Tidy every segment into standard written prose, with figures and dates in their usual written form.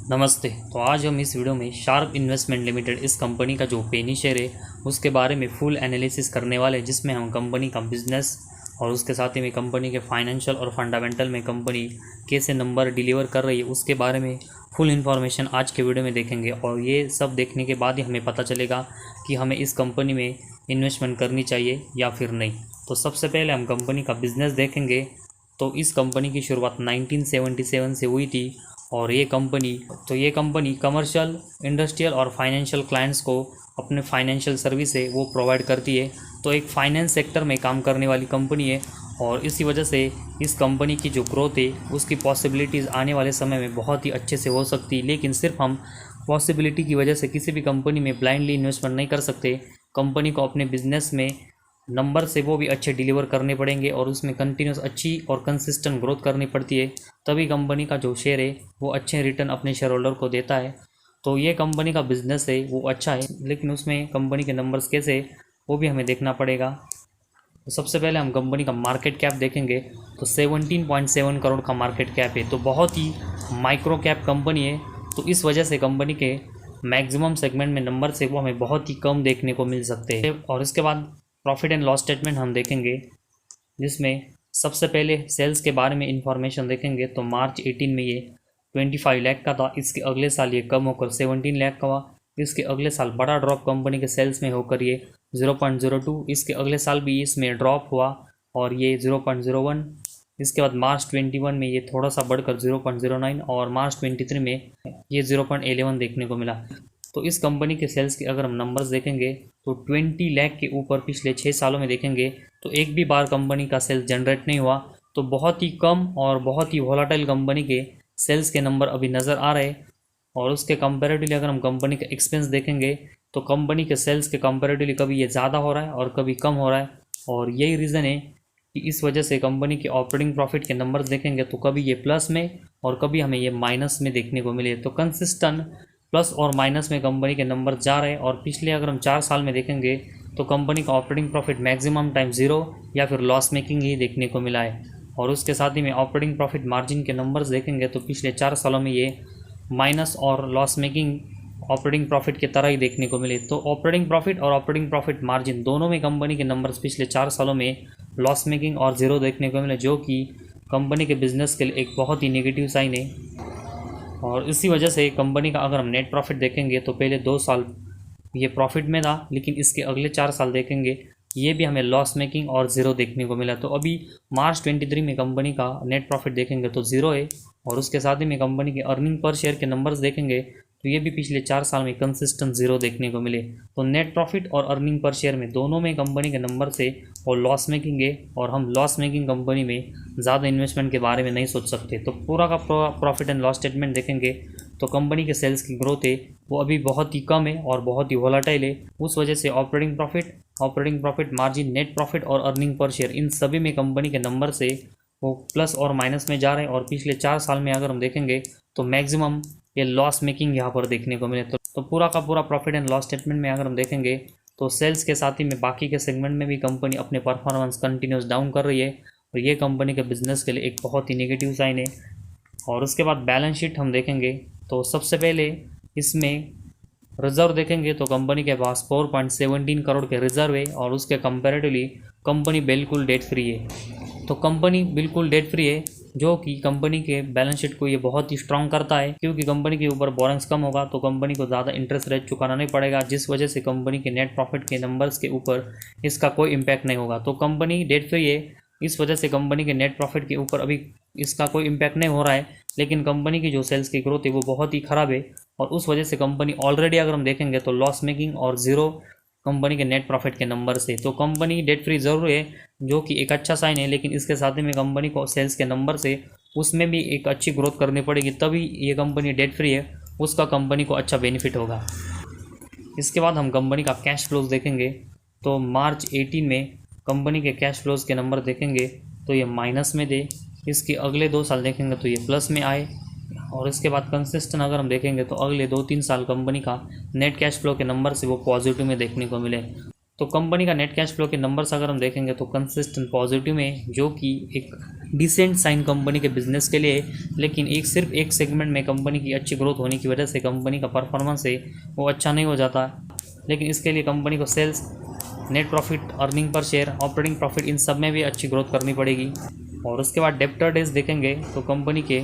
नमस्ते। तो आज हम इस वीडियो में शार्प इन्वेस्टमेंट लिमिटेड इस कंपनी का जो पेनी शेयर है उसके बारे में फुल एनालिसिस करने वाले हैं, जिसमें हम कंपनी का बिजनेस और उसके साथ ही में कंपनी के फाइनेंशियल और फंडामेंटल में कंपनी कैसे नंबर डिलीवर कर रही है उसके बारे में फुल इन्फॉर्मेशन आज के वीडियो में देखेंगे। और ये सब देखने के बाद ही हमें पता चलेगा कि हमें इस कंपनी में इन्वेस्टमेंट करनी चाहिए या फिर नहीं। तो सबसे पहले हम कंपनी का बिज़नेस देखेंगे। तो इस कंपनी की शुरुआत 1977 से हुई थी और ये कंपनी कमर्शियल, इंडस्ट्रियल और फाइनेंशियल क्लाइंट्स को अपने फाइनेंशियल सर्विस है वो प्रोवाइड करती है। तो एक फाइनेंस सेक्टर में काम करने वाली कंपनी है और इसी वजह से इस कंपनी की जो ग्रोथ है उसकी पॉसिबिलिटीज़ आने वाले समय में बहुत ही अच्छे से हो सकती है। लेकिन सिर्फ हम पॉसिबिलिटी की वजह से किसी भी कंपनी में ब्लाइंडली इन्वेस्टमेंट नहीं कर सकते। कंपनी को अपने बिजनेस में नंबर से वो भी अच्छे डिलीवर करने पड़ेंगे और उसमें कंटिन्यूस अच्छी और कंसिस्टेंट ग्रोथ करनी पड़ती है, तभी कंपनी का जो शेयर है वो अच्छे रिटर्न अपने शेयर होल्डर को देता है। तो ये कंपनी का बिजनेस है वो अच्छा है, लेकिन उसमें कंपनी के नंबर्स कैसे है वो भी हमें देखना पड़ेगा। तो सबसे पहले हम कंपनी का मार्केट कैप देखेंगे। तो 17.7 करोड़ का मार्केट कैप है, तो बहुत ही माइक्रो कैप कंपनी है। तो इस वजह से कंपनी के मैक्सिमम सेगमेंट में नंबर से वो हमें बहुत ही कम देखने को मिल सकते हैं। और इसके बाद प्रॉफिट एंड लॉस स्टेटमेंट हम देखेंगे, जिसमें सबसे पहले सेल्स के बारे में इंफॉर्मेशन देखेंगे। तो मार्च 18 में ये 25 लाख का था, इसके अगले साल ये कम होकर 17 लाख का हुआ। इसके अगले साल बड़ा ड्रॉप कंपनी के सेल्स में होकर ये 0.02, इसके अगले साल भी इसमें ड्रॉप हुआ और ये 0.01। इसके बाद मार्च 21 में ये थोड़ा सा बढ़कर 0.09 और मार्च 23 में ये 0.11 देखने को मिला। तो इस कंपनी के सेल्स के अगर हम नंबर्स देखेंगे तो 20 लाख के ऊपर पिछले 6 सालों में देखेंगे तो एक भी बार कंपनी का सेल्स जनरेट नहीं हुआ। तो बहुत ही कम और बहुत ही वोलाटाइल कंपनी के सेल्स के नंबर अभी नज़र आ रहे हैं। और उसके कंपैरेटिवली अगर हम कंपनी का एक्सपेंस देखेंगे तो कंपनी के सेल्स के कंपैरेटिवली कभी ये ज़्यादा हो रहा है और कभी कम हो रहा है। और यही रीज़न है कि इस वजह से कंपनी के ऑपरेटिंग प्रॉफिट के नंबर्स देखेंगे तो कभी ये प्लस में और कभी हमें ये माइनस में देखने को मिले। तो कंसिस्टेंट प्लस और माइनस में कंपनी के नंबर जा रहे हैं। और पिछले अगर हम 4 साल में देखेंगे तो कंपनी का ऑपरेटिंग प्रॉफिट मैक्सिमम टाइम 0 या फिर लॉस मेकिंग ही देखने को मिला है। और उसके साथ ही में ऑपरेटिंग प्रॉफिट मार्जिन के नंबर्स देखेंगे तो पिछले 4 सालों में ये माइनस और लॉस मेकिंग ऑपरेटिंग प्रॉफिट की तरह ही देखने को मिले। तो ऑपरेटिंग प्रॉफिट और ऑपरेटिंग प्रॉफिट मार्जिन दोनों में कंपनी के नंबर्स पिछले 4 सालों में लॉस मेकिंग और 0 देखने को मिले, जो कि कंपनी के बिजनेस के लिए एक बहुत ही नेगेटिव साइन है। और इसी वजह से कंपनी का अगर हम नेट प्रॉफिट देखेंगे तो पहले 2 साल ये प्रॉफिट में था, लेकिन इसके अगले 4 साल देखेंगे ये भी हमें लॉस मेकिंग और 0 देखने को मिला। तो अभी मार्च 23 में कंपनी का नेट प्रॉफिट देखेंगे तो 0 है। और उसके साथ ही में कंपनी के अर्निंग पर शेयर के नंबर्स देखेंगे तो ये भी पिछले 4 साल में कंसिस्टेंट 0 देखने को मिले। तो नेट प्रॉफिट और अर्निंग पर शेयर में दोनों में कंपनी के नंबर से और लॉस मेकिंग है, और हम लॉस मेकिंग कंपनी में ज़्यादा इन्वेस्टमेंट के बारे में नहीं सोच सकते। तो पूरा का प्रॉफिट एंड लॉस स्टेटमेंट देखेंगे तो कंपनी के सेल्स की ग्रोथ है वो अभी बहुत ही कम है और बहुत ही वोलाटाइल है। उस वजह से operating profit margin, net profit और अर्निंग पर शेयर इन सभी में कंपनी के नंबर से वो प्लस और माइनस में जा रहे हैं। और पिछले 4 साल में अगर हम देखेंगे तो मैक्सिमम ये लॉस मेकिंग यहाँ पर देखने को मिले। तो पूरा का पूरा प्रॉफिट एंड लॉस स्टेटमेंट में अगर हम देखेंगे तो सेल्स के साथ ही में बाकी के सेगमेंट में भी कंपनी अपने परफॉर्मेंस कंटिन्यूस डाउन कर रही है और ये कंपनी के बिजनेस के लिए एक बहुत ही नेगेटिव साइन है। और उसके बाद बैलेंस शीट हम देखेंगे तो सबसे पहले इसमें रिजर्व देखेंगे तो कंपनी के पास 4.17 करोड़ के रिजर्व है और उसके कंपैरेटिवली कंपनी बिल्कुल डेट फ्री है। तो कंपनी बिल्कुल डेट फ्री है, जो कि कंपनी के बैलेंस शीट को ये बहुत ही स्ट्रांग करता है, क्योंकि कंपनी के ऊपर बोरेंस कम होगा तो कंपनी को ज़्यादा इंटरेस्ट रेट चुकाना नहीं पड़ेगा, जिस वजह से कंपनी के नेट प्रॉफिट के नंबर्स के ऊपर इसका कोई इम्पैक्ट नहीं होगा। तो कंपनी डेट फ्री है, इस वजह से कंपनी के नेट प्रॉफिट के ऊपर अभी इसका कोई इम्पैक्ट नहीं हो रहा है। लेकिन कंपनी की जो सेल्स की ग्रोथ है वो बहुत ही ख़राब है और उस वजह से कंपनी ऑलरेडी अगर हम देखेंगे तो लॉस मेकिंग और 0 कंपनी के नेट प्रॉफिट के नंबर से। तो कंपनी डेट फ्री ज़रूर है, जो कि एक अच्छा साइन है, लेकिन इसके साथ ही में कंपनी को सेल्स के नंबर से उसमें भी एक अच्छी ग्रोथ करनी पड़ेगी, तभी ये कंपनी डेट फ्री है, उसका कंपनी को अच्छा बेनिफिट होगा। इसके बाद हम कंपनी का कैश फ्लोज देखेंगे तो मार्च 18 में कंपनी के कैश फ्लोज के नंबर देखेंगे तो ये माइनस में दे, इसके अगले 2 साल देखेंगे तो ये प्लस में आए। और इसके बाद कंसिस्टेंट अगर हम देखेंगे तो अगले 2-3 साल कंपनी का नेट कैश फ्लो के नंबर से वो पॉजिटिव में देखने को मिले। तो कंपनी का नेट कैश फ्लो के नंबर्स अगर हम देखेंगे तो कंसिस्टेंट पॉजिटिव में, जो कि एक डिसेंट साइन कंपनी के बिजनेस के लिए है। लेकिन सिर्फ एक सेगमेंट में कंपनी की अच्छी ग्रोथ होने की वजह से कंपनी का परफॉर्मेंस है वो अच्छा नहीं हो जाता। लेकिन इसके लिए कंपनी को sales, net profit, earning per share, operating profit, इन सब में भी अच्छी ग्रोथ करनी पड़ेगी। और उसके बाद डेब्टर डेज देखेंगे तो कंपनी के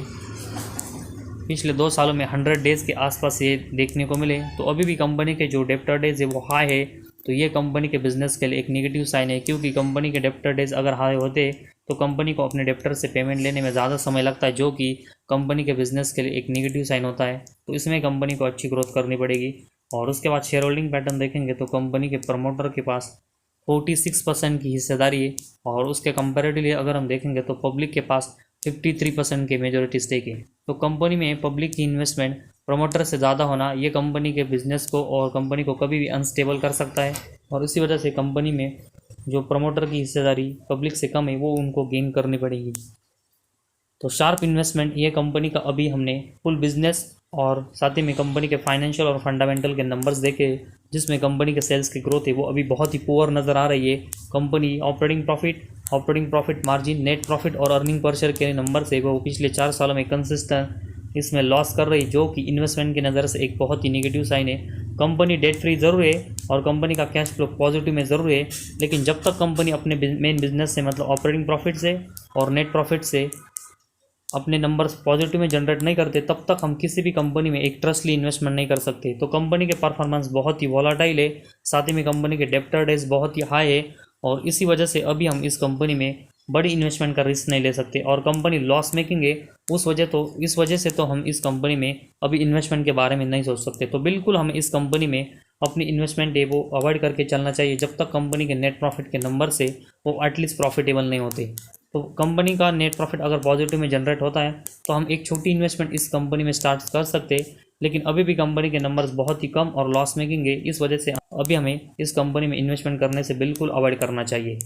पिछले 2 सालों में 100 डेज़ के आसपास ये देखने को मिले। तो अभी भी कंपनी के जो डेब्टर डेज है वो हाई है। तो ये कंपनी के बिजनेस के लिए एक नेगेटिव साइन है, क्योंकि कंपनी के डेब्टर डेज अगर हाई होते तो कंपनी को अपने डेब्टर से पेमेंट लेने में ज़्यादा समय लगता है, जो कि कंपनी के बिजनेस के लिए एक नेगेटिव साइन होता है। तो इसमें कंपनी को अच्छी ग्रोथ करनी पड़ेगी। और उसके बाद शेयर होल्डिंग पैटर्न देखेंगे तो कंपनी के प्रमोटर के पास 46% की हिस्सेदारी है। और उसके कंपैरेटिवली अगर हम देखेंगे तो पब्लिक के पास 53% के मेजॉरिटी स्टेक है। तो कंपनी में पब्लिक की इन्वेस्टमेंट प्रमोटर से ज़्यादा होना ये कंपनी के बिजनेस को और कंपनी को कभी भी अनस्टेबल कर सकता है। और इसी वजह से कंपनी में जो प्रमोटर की हिस्सेदारी पब्लिक से कम है वो उनको गेन करनी पड़ेगी। तो शार्प इन्वेस्टमेंट ये कंपनी का अभी हमने फुल बिजनेस और साथ ही में कंपनी के फाइनेंशियल और फंडामेंटल के नंबर्स देखे, जिसमें कंपनी के सेल्स की ग्रोथ है वो अभी बहुत ही पुअर नज़र आ रही है। Company operating profit margin, net profit और अर्निंग पर शेयर के नंबर से वो पिछले 4 सालों में कंसिस्टेंट इसमें लॉस कर रही, जो कि इन्वेस्टमेंट की नज़र से एक बहुत ही नेगेटिव साइन है। कंपनी डेट फ्री ज़रूर है और कंपनी का कैश फ्लो पॉजिटिव में ज़रूर है, लेकिन जब तक कंपनी अपने मेन बिजनेस से मतलब ऑपरेटिंग प्रॉफिट से और नेट प्रॉफिट से अपने नंबर्स पॉजिटिव में जनरेट नहीं करते, तब तक हम किसी भी कंपनी में एक ट्रस्टली इन्वेस्टमेंट नहीं कर सकते। तो कंपनी के परफॉर्मेंस बहुत ही वॉलाटाइल है, साथ ही में कंपनी के डेब्टर डेज बहुत ही हाई है। और इसी वजह से अभी हम इस कंपनी में बड़ी इन्वेस्टमेंट का रिस्क नहीं ले सकते। और कंपनी लॉस मेकिंग है, इस वजह से तो हम इस कंपनी में अभी इन्वेस्टमेंट के बारे में नहीं सोच सकते। तो बिल्कुल हमें इस कंपनी में अपनी इन्वेस्टमेंट है वो अवॉइड करके चलना चाहिए, जब तक कंपनी के नेट प्रॉफिट के नंबर से वो एटलीस्ट प्रॉफिटेबल नहीं होते। तो कंपनी का नेट प्रॉफिट अगर पॉजिटिव में जनरेट होता है तो हम एक छोटी इन्वेस्टमेंट इस कंपनी में स्टार्ट कर सकते हैं, लेकिन अभी भी कंपनी के नंबर्स बहुत ही कम और लॉस मेकिंग है। इस वजह से अभी हमें इस कंपनी में इन्वेस्टमेंट करने से बिल्कुल अवॉइड करना चाहिए।